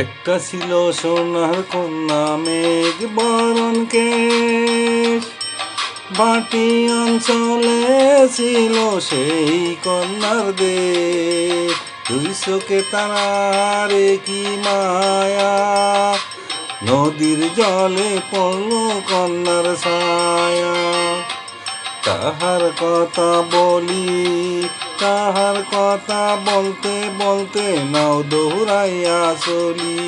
একটা ছিল সোনার কন্যা মেঘ বরণ কেশ, বাটি অঞ্চলে ছিল সেই কন্যার দেশ। দুই চোখে তারারে কি মায়া, নদীর জলে পড়ল কন্যার ছায়া। তাহার কথা বলি, তাহার কথা বলতে বলতে নাও দৌড়াইয়া চলি।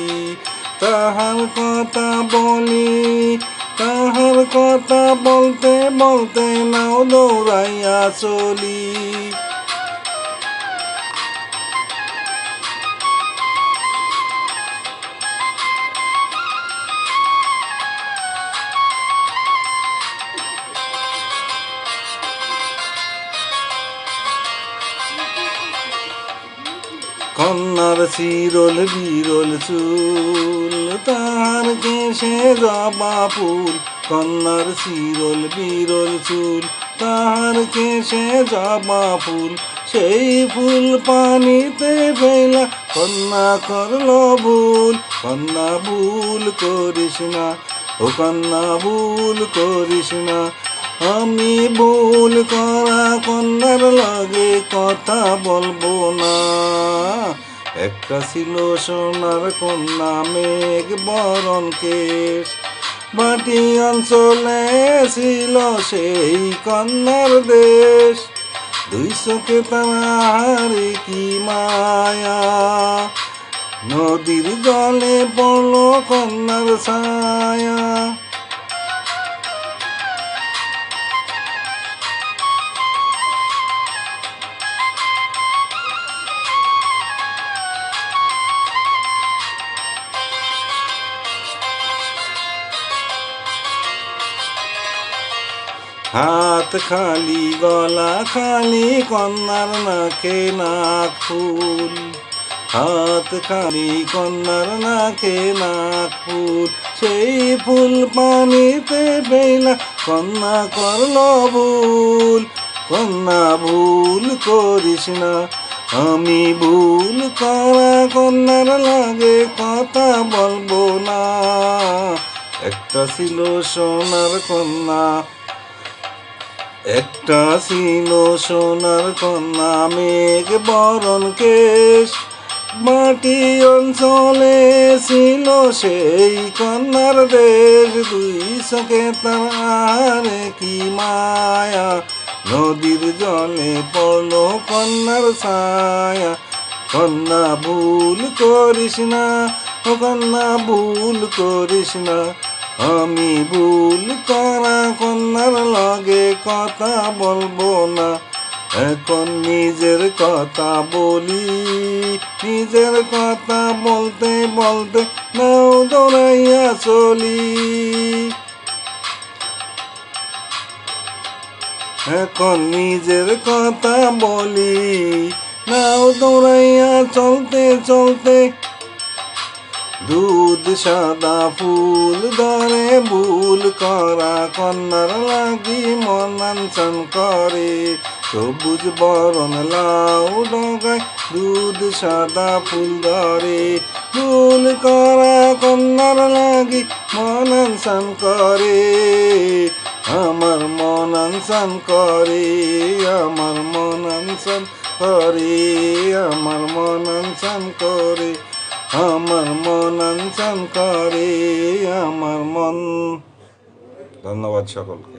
তাহার কথা বলি, তাহার কথা বলতে বলতে নাও দৌড়াইয়া চলি। কন্যার চিরল বিরল চুল, তাহার কেশে জবা ফুল। কন্যার চিরল বিরল চুল, তাহার কেশে জবা ফুল। সেই ফুল পানিতে ফেলা কন্যা করল ভুল। কন্যা ভুল করিস না, ও কন্যা ভুল করিস না। আমি ভুল করা কন্যার লাগে কথা বলবো না। একটা ছিল সোনার কন্যা মেঘ বরণ কেশ, মাটি অঞ্চলে ছিল সেই কন্যার দেশ। দুই চোখে তাহার কি মায়া, নদীর জলে পড়ল কন্যার ছায়া। হাত খালি গলা খালি কন্যার নাকে নাক ফুল। হাত খালি কন্যার নাকে নাক ফুল। সেই ফুল পানিতে ফেলা কন্যা করল ভুল। কন্যা ভুল করিস না, আমি ভুল করা কন্যার লাগে কথা বলবো না। একটা ছিল সোনার কন্যা, একটা ছিল সোনার কন্যা মেঘ বরণ কেশ, মাটি অঞ্চলে ছিল সেই কন্যার দেশ। দুই চোখে তার কি মায়া, নদীর জলে পড়ল কন্যার ছায়া। কন্যা ভুল করিস না, ও কন্যা ভুল করিস না। আমি ভুল করা কন্যার লগে কথা বলবো না। এখন নিজের কথা বলি, নিজের কথা বলতে বলতে নাও দৌড়াইয়া চলি। এখন নিজের কথা বলি, নাও দৌড়াইয়া চলতে চলতে। দুধ সাদা ফুল ধরে ভুল করা কন্যার লাগি মন আনচান করে। সবুজ বরণ লাউ ডগায় দুধ সাদা ফুল ধরে। ভুল করা কন্যার লাগি মন আনচান করে। আমার মন আনচান করে, আমার মন আনচান করে, আমার মন আনচান করে, আমার মন আনচান করে, আমার মন। ধন্যবাদ সকলকে।